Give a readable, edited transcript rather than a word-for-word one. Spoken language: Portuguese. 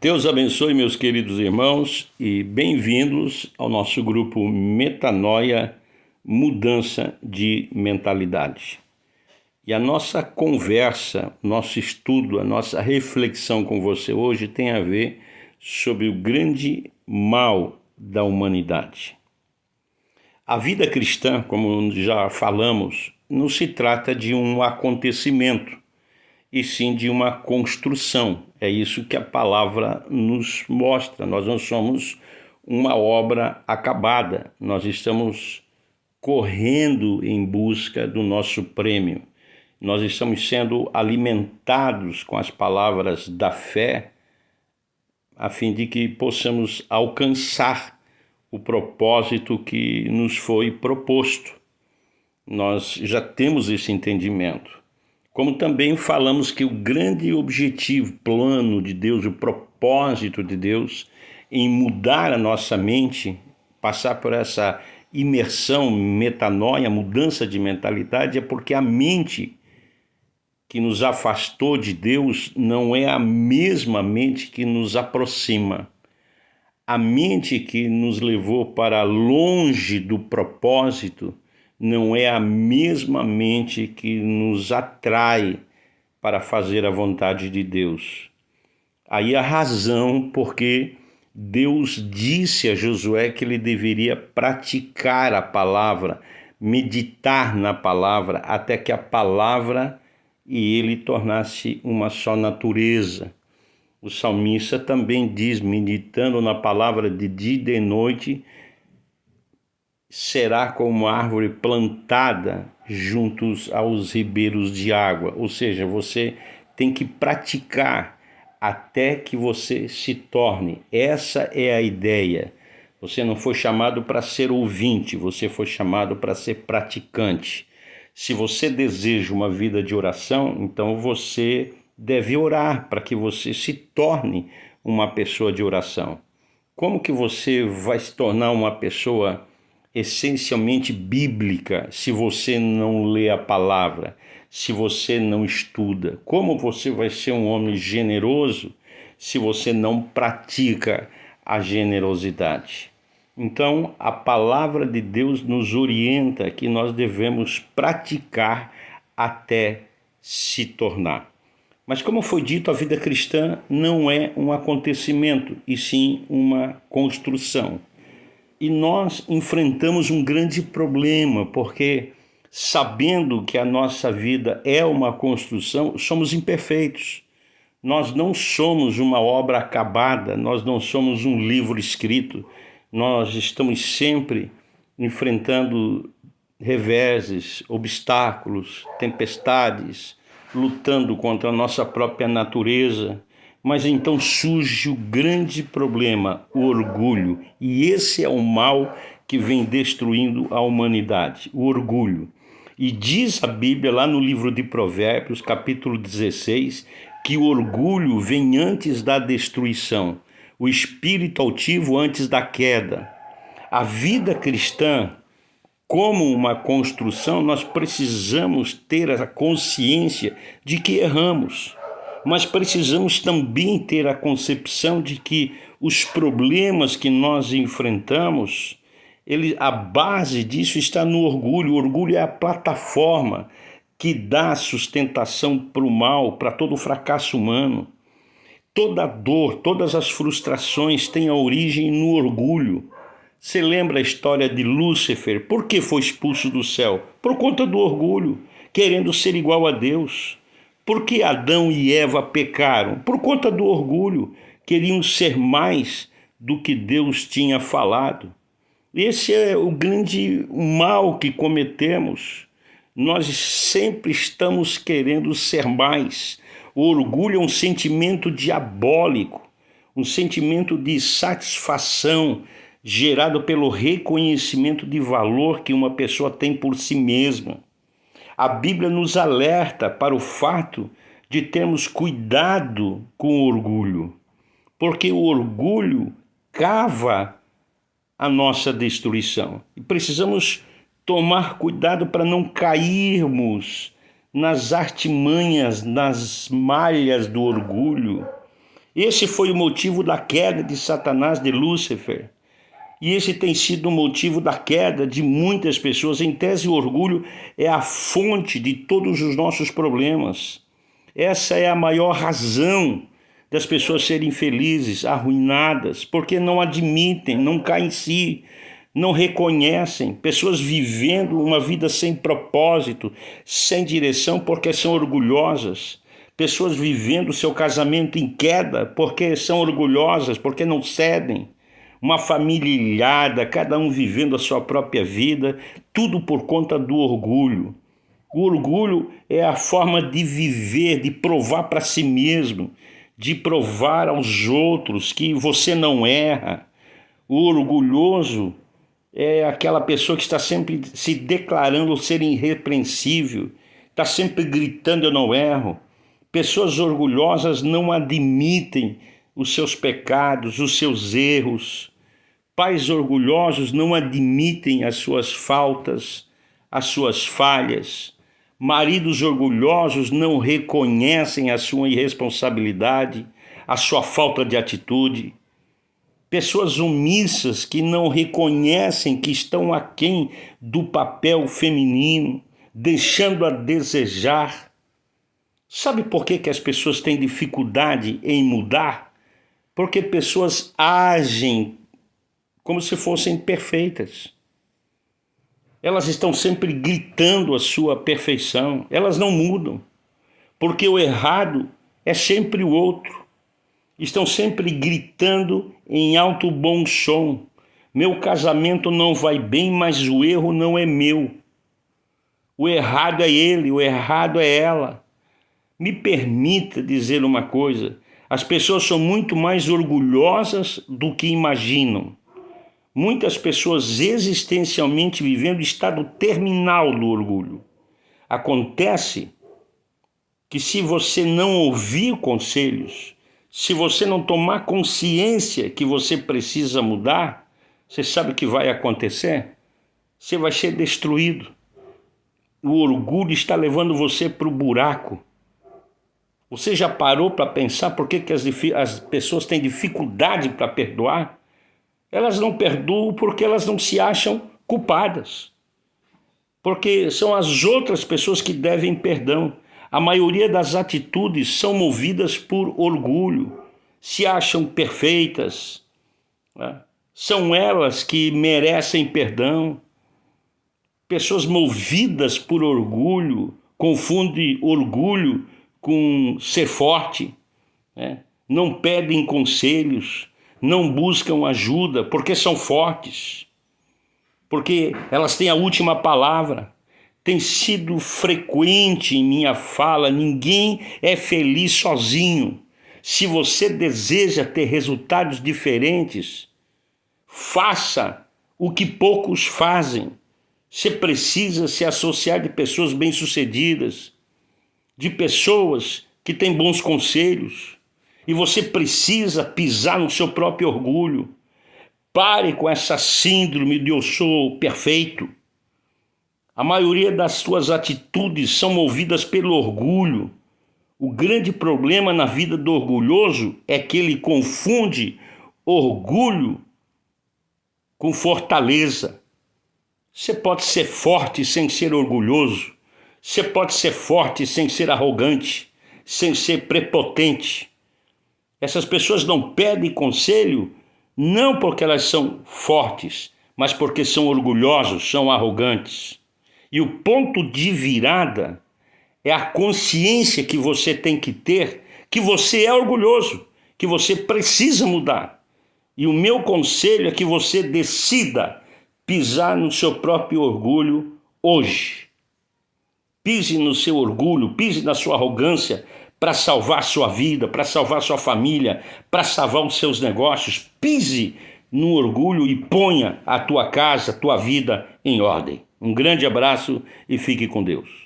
Deus abençoe, meus queridos irmãos, e bem-vindos ao nosso grupo Metanoia, Mudança de Mentalidade. E a nossa conversa, nosso estudo, a nossa reflexão com você hoje tem a ver sobre o grande mal da humanidade. A vida cristã, como já falamos, não se trata de um acontecimento, e sim de uma construção. É isso que a palavra nos mostra. Nós não somos uma obra acabada, nós estamos correndo em busca do nosso prêmio. Nós estamos sendo alimentados com as palavras da fé, a fim de que possamos alcançar o propósito que nos foi proposto. Nós já temos esse entendimento. Como também falamos que o grande objetivo, plano de Deus, o propósito de Deus em mudar a nossa mente, passar por essa imersão, metanoia, mudança de mentalidade, é porque a mente que nos afastou de Deus não é a mesma mente que nos aproxima. A mente que nos levou para longe do propósito não é a mesma mente que nos atrai para fazer a vontade de Deus. Aí a razão porque Deus disse a Josué que ele deveria praticar a palavra, meditar na palavra, até que a palavra e ele tornasse uma só natureza. O salmista também diz, meditando na palavra de dia e de noite, será como árvore plantada juntos aos ribeiros de água. Ou seja, você tem que praticar até que você se torne. Essa é a ideia. Você não foi chamado para ser ouvinte, você foi chamado para ser praticante. Se você deseja uma vida de oração, então você deve orar para que você se torne uma pessoa de oração. Como que você vai se tornar uma pessoa essencialmente bíblica se você não lê a palavra, se você não estuda? Como você vai ser um homem generoso se você não pratica a generosidade? Então, a palavra de Deus nos orienta que nós devemos praticar até se tornar. Mas como foi dito, a vida cristã não é um acontecimento, e sim uma construção. E nós enfrentamos um grande problema, porque sabendo que a nossa vida é uma construção, somos imperfeitos. Nós não somos uma obra acabada, nós não somos um livro escrito. Nós estamos sempre enfrentando reveses, obstáculos, tempestades, lutando contra a nossa própria natureza. Mas então surge o grande problema, o orgulho. E esse é o mal que vem destruindo a humanidade, o orgulho. E diz a Bíblia lá no livro de Provérbios, capítulo 16, que o orgulho vem antes da destruição, o espírito altivo antes da queda. A vida cristã, como uma construção, nós precisamos ter a consciência de que erramos. Mas precisamos também ter a concepção de que os problemas que nós enfrentamos, a base disso está no orgulho. O orgulho é a plataforma que dá sustentação para o mal, para todo o fracasso humano. Toda dor, todas as frustrações têm a origem no orgulho. Você lembra a história de Lúcifer? Por que foi expulso do céu? Por conta do orgulho, querendo ser igual a Deus. Por que Adão e Eva pecaram? Por conta do orgulho, queriam ser mais do que Deus tinha falado. Esse é o grande mal que cometemos. Nós sempre estamos querendo ser mais. O orgulho é um sentimento diabólico, um sentimento de satisfação gerado pelo reconhecimento de valor que uma pessoa tem por si mesma. A Bíblia nos alerta para o fato de termos cuidado com o orgulho, porque o orgulho cava a nossa destruição. E precisamos tomar cuidado para não cairmos nas artimanhas, nas malhas do orgulho Esse foi o motivo da queda de Satanás, de Lúcifer. E esse tem sido o motivo da queda de muitas pessoas. Em tese, o orgulho é a fonte de todos os nossos problemas. Essa é a maior razão das pessoas serem infelizes, arruinadas, porque não admitem, não caem em si, não reconhecem. Pessoas vivendo uma vida sem propósito, sem direção, porque são orgulhosas. Pessoas vivendo seu casamento em queda, porque são orgulhosas, porque não cedem. Uma família ilhada, cada um vivendo a sua própria vida, tudo por conta do orgulho. O orgulho é a forma de viver, de provar para si mesmo, de provar aos outros que você não erra. O orgulhoso é aquela pessoa que está sempre se declarando ser irrepreensível, está sempre gritando: eu não erro. Pessoas orgulhosas não admitem os seus pecados, os seus erros. Pais orgulhosos não admitem as suas faltas, as suas falhas. Maridos orgulhosos não reconhecem a sua irresponsabilidade, a sua falta de atitude. Pessoas omissas que não reconhecem que estão aquém do papel feminino, deixando a desejar. Sabe por que as pessoas têm dificuldade em mudar? Porque pessoas agem como se fossem perfeitas. Elas estão sempre gritando a sua perfeição. Elas não mudam, porque o errado é sempre o outro. Estão sempre gritando em alto bom som: meu casamento não vai bem, mas o erro não é meu. O errado é ele, o errado é ela. Me permita dizer uma coisa: as pessoas são muito mais orgulhosas do que imaginam. Muitas pessoas existencialmente vivendo o estado terminal do orgulho. Acontece que se você não ouvir conselhos, se você não tomar consciência que você precisa mudar, você sabe o que vai acontecer? Você vai ser destruído. O orgulho está levando você para o buraco. Você já parou para pensar por que as pessoas têm dificuldade para perdoar? Elas não perdoam porque elas não se acham culpadas. Porque são as outras pessoas que devem perdão. A maioria das atitudes são movidas por orgulho, se acham perfeitas, né? São elas que merecem perdão. Pessoas movidas por orgulho confundem orgulho com ser forte, né? Não pedem conselhos, não buscam ajuda porque são fortes, porque elas têm a última palavra. Tem sido frequente em minha fala: ninguém é feliz sozinho. Se você deseja ter resultados diferentes, faça o que poucos fazem. Você precisa se associar de pessoas bem-sucedidas, de pessoas que têm bons conselhos. E você precisa pisar no seu próprio orgulho. Pare com essa síndrome de eu sou perfeito. A maioria das suas atitudes são movidas pelo orgulho. O grande problema na vida do orgulhoso é que ele confunde orgulho com fortaleza. Você pode ser forte sem ser orgulhoso. Você pode ser forte sem ser arrogante, sem ser prepotente. Essas pessoas não pedem conselho não porque elas são fortes, mas porque são orgulhosos, são arrogantes. E o ponto de virada é a consciência que você tem que ter, que você é orgulhoso, que você precisa mudar. E o meu conselho é que você decida pisar no seu próprio orgulho hoje. Pise no seu orgulho, pise na sua arrogância para salvar sua vida, para salvar sua família, para salvar os seus negócios. Pise no orgulho e ponha a tua casa, a tua vida em ordem. Um grande abraço e fique com Deus.